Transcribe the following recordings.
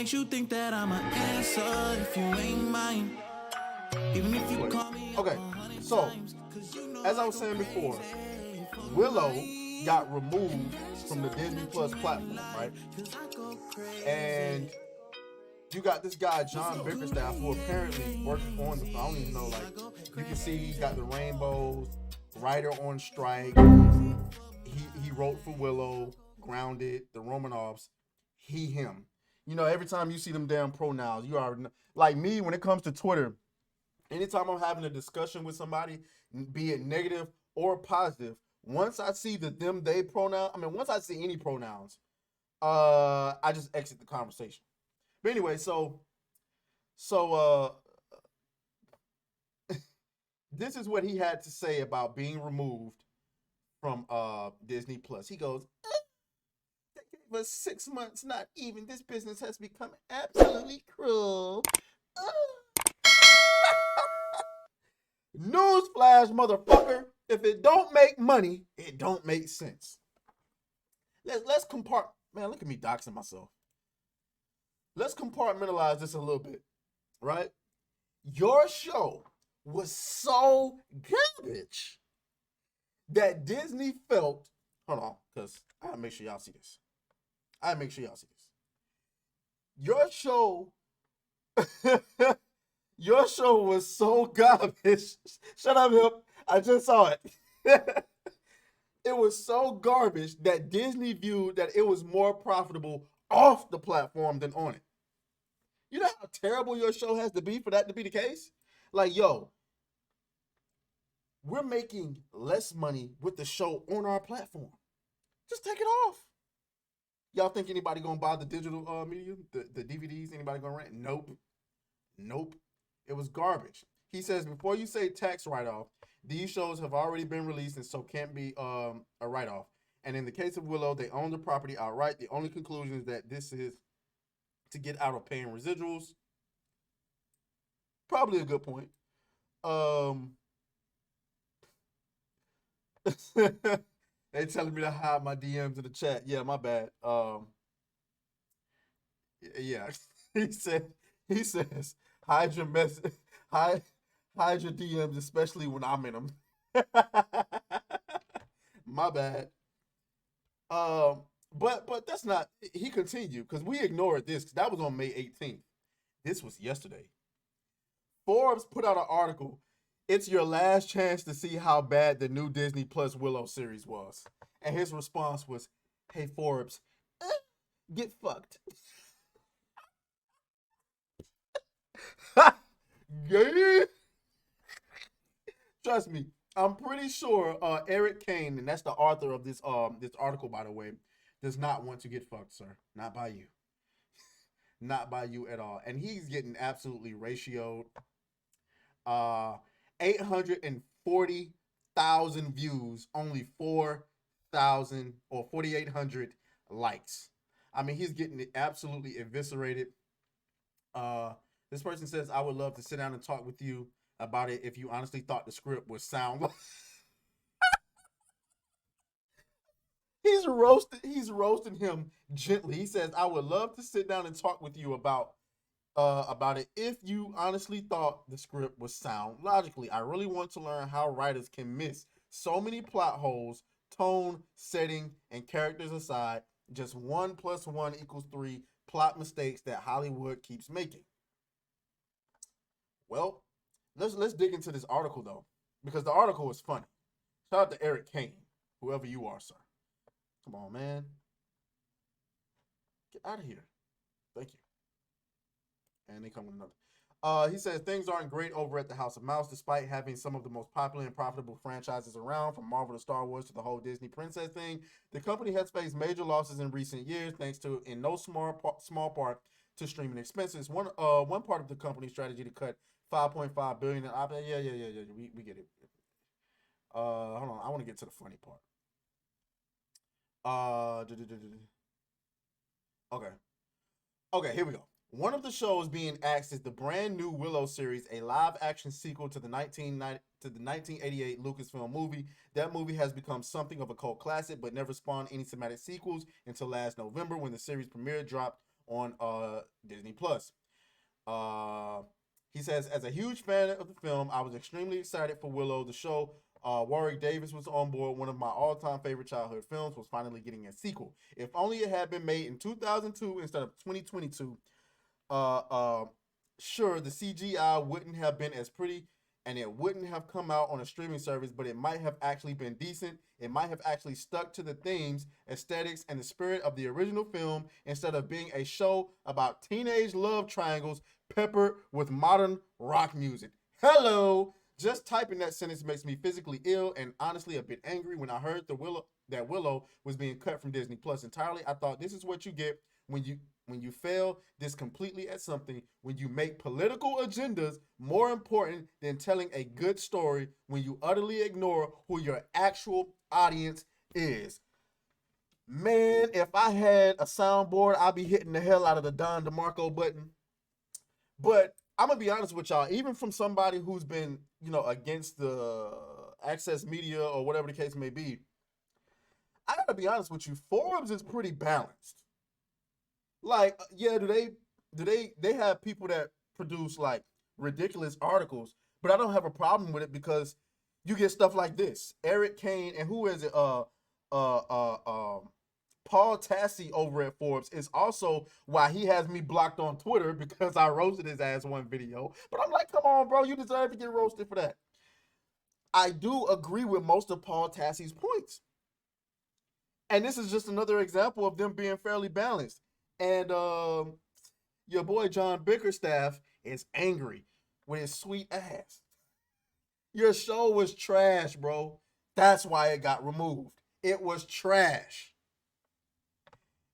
Makes you think that I'm an answer if you ain't mine. Even if you call me Okay, so as I was saying before, Willow got removed from the Disney Plus platform, right? And you got this guy John Bickerstaff who apparently works on the. I don't even know. Like you can see, he got the rainbows. Writer on strike. He wrote for Willow, Grounded, the Romanovs. He him. You know, every time you see them damn pronouns, you are like me when it comes to Twitter. Anytime I'm having a discussion with somebody, be it negative or positive, once I see the them they pronoun, once I see any pronouns, I just exit the conversation. But anyway, so this is what he had to say about being removed from Disney Plus. He goes, they gave us 6 months, not even. This business has become absolutely cruel. Newsflash, motherfucker. If it don't make money, it don't make sense. Let's compart. Man, look at me doxing myself. Let's compartmentalize this a little bit, right? Your show was so garbage that Disney felt. Hold on, because I gotta make sure y'all see this. Your show. Your show was so garbage. Shut up, Hip. I just saw it. It was so garbage that Disney viewed that it was more profitable off the platform than on it. You know how terrible your show has to be for that to be the case? Like, yo, we're making less money with the show on our platform. Just take it off. Y'all think anybody gonna buy the digital media, the DVDs? Anybody gonna rent? Nope. It was garbage. He says, before you say tax write-off, these shows have already been released and so can't be a write-off. And in the case of Willow, they own the property outright. The only conclusion is that this is to get out of paying residuals. Probably a good point. They telling me to hide my DMs in the chat. Yeah, my bad. Yeah. he says hide your message, hide your DMs, especially when I'm in them. My bad. But that's not. He continued because we ignored this because that was on May 18th. This was yesterday. Forbes put out an article. It's your last chance to see how bad the new Disney Plus Willow series was, and his response was, "Hey Forbes, get fucked." Yeah. Trust me, I'm pretty sure Eric Kane, and that's the author of this article, by the way, does not want to get fucked, sir. Not by you. Not by you at all. And he's getting absolutely ratioed. 840,000 views, only 4,000 or 4,800 likes. He's getting absolutely eviscerated. This person says, I would love to sit down and talk with you about it if you honestly thought the script was sound. He's roasting him gently. He says, I would love to sit down and talk with you about it if you honestly thought the script was sound logically. I really want to learn how writers can miss so many plot holes, tone, setting, and characters aside, just 1 + 1 = 3 plot mistakes that Hollywood keeps making. Well, let's dig into this article though, because the article is funny. Shout out to Eric Kane, whoever you are, sir. Come on, man. Get out of here. Thank you. And they come with another. He says things aren't great over at the House of Mouse, despite having some of the most popular and profitable franchises around, from Marvel to Star Wars to the whole Disney princess thing. The company has faced major losses in recent years, thanks to, in no small part, to streaming expenses. One part of the company's strategy to cut $5.5 billion. Yeah. We get it. Hold on. I want to get to the funny part. Okay, here we go. One of the shows being axed is the brand new Willow series, a live-action sequel to the 1988 Lucasfilm movie. That movie has become something of a cult classic, but never spawned any cinematic sequels until last November, when the series premiere dropped on Disney Plus. Uh, he says, as a huge fan of the film, I was extremely excited for Willow. The show, Warwick Davis was on board. One of my all-time favorite childhood films was finally getting a sequel. If only it had been made in 2002 instead of 2022. Uh, uh, sure, the CGI wouldn't have been as pretty and it wouldn't have come out on a streaming service, but it might have actually been decent. It might have actually stuck to the themes, aesthetics, and the spirit of the original film instead of being a show about teenage love triangles peppered with modern rock music. Hello! Just typing that sentence makes me physically ill and honestly a bit angry. When I heard that Willow was being cut from Disney Plus entirely, I thought this is what you get when you fail this completely at something, when you make political agendas more important than telling a good story, when you utterly ignore who your actual audience is. Man, if I had a soundboard, I'd be hitting the hell out of the Don DeMarco button. But I'm gonna be honest with y'all, even from somebody who's been, against the access media or whatever the case may be, I gotta be honest with you, Forbes is pretty balanced. Like, yeah, do they have people that produce like ridiculous articles, but I don't have a problem with it because you get stuff like this. Eric Kane and who is it? Paul Tassi over at Forbes is also why he has me blocked on Twitter because I roasted his ass one video. But I'm like, come on, bro, you deserve to get roasted for that. I do agree with most of Paul Tassi's points. And this is just another example of them being fairly balanced. And your boy John Bickerstaff is angry with his sweet ass. Your show was trash, bro. That's why it got removed. It was trash.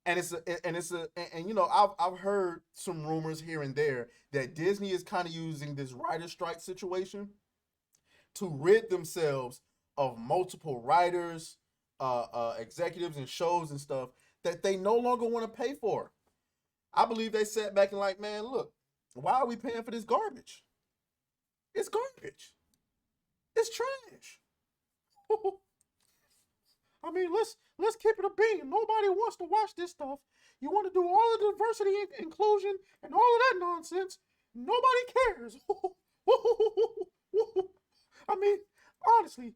And I've heard some rumors here and there that Disney is kind of using this writer strike situation to rid themselves of multiple writers, executives and shows and stuff that they no longer want to pay for. I believe they sat back and like, man, look, why are we paying for this garbage? It's garbage. It's trash. I mean, let's keep it a bean. Nobody wants to watch this stuff. You want to do all the diversity and inclusion and all of that nonsense. Nobody cares. I mean, honestly,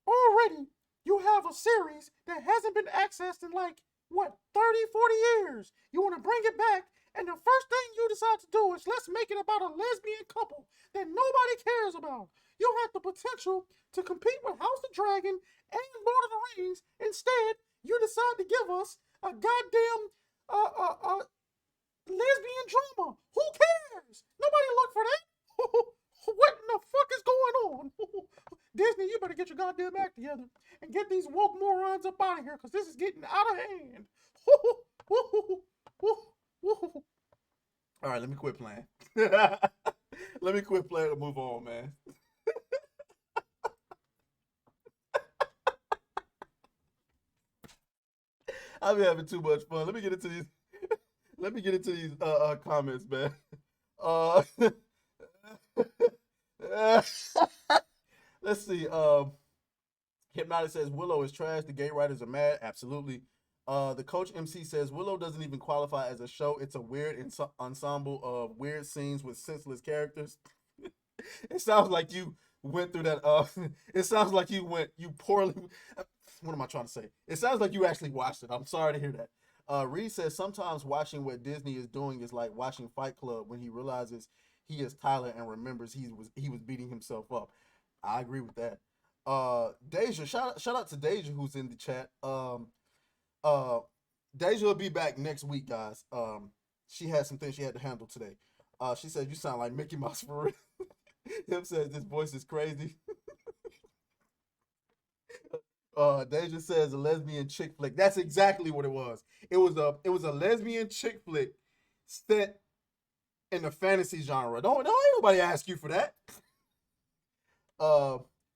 already you have a series that hasn't been accessed in like, 30, 40 years. You want to bring it back, and the first thing you decide to do is let's make it about a lesbian couple that nobody cares about. You have the potential to compete with House of Dragon and Lord of the Rings. Instead, you decide to give us a goddamn lesbian drama. Who cares? Nobody look for that. What in the fuck is going on? Disney, you better get your goddamn act together and get these woke morons up out of here because this is getting out of hand. All right, let me quit playing. Let me quit playing and move on, man. I've been having too much fun. Let me get into these. Let me get into these comments, man. Let's see. Hypnotic says Willow is trash. The gay writers are mad. Absolutely. The coach MC says Willow doesn't even qualify as a show. It's a weird ensemble of weird scenes with senseless characters. It sounds like you went through that. It sounds like you poorly. What am I trying to say? It sounds like you actually watched it. I'm sorry to hear that. Reed says sometimes watching what Disney is doing is like watching Fight Club when he realizes he is Tyler and remembers he was beating himself up. I agree with that. Deja, shout out to Deja who's in the chat. Deja will be back next week, guys. She had some things she had to handle today. She said you sound like Mickey Mouse for real. Him says this voice is crazy. Deja says a lesbian chick flick. That's exactly what it was. It was a lesbian chick flick set in the fantasy genre. Don't ain't nobody ask you for that.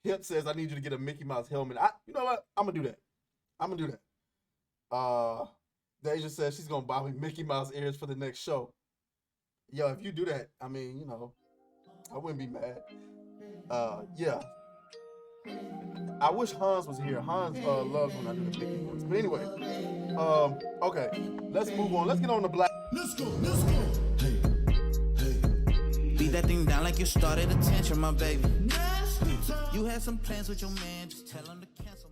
Hip says I need you to get a Mickey Mouse helmet. You know what? I'm gonna do that. Deja says she's gonna buy me Mickey Mouse ears for the next show. Yo, if you do that, I mean, I wouldn't be mad. Yeah. I wish Hans was here. Hans loves when I do the Mickey voice. But anyway, okay, let's move on. Let's get on the black. Let's go. Hey. Beat that thing down like you started attention, my baby. You had some plans with your man, just tell him to cancel.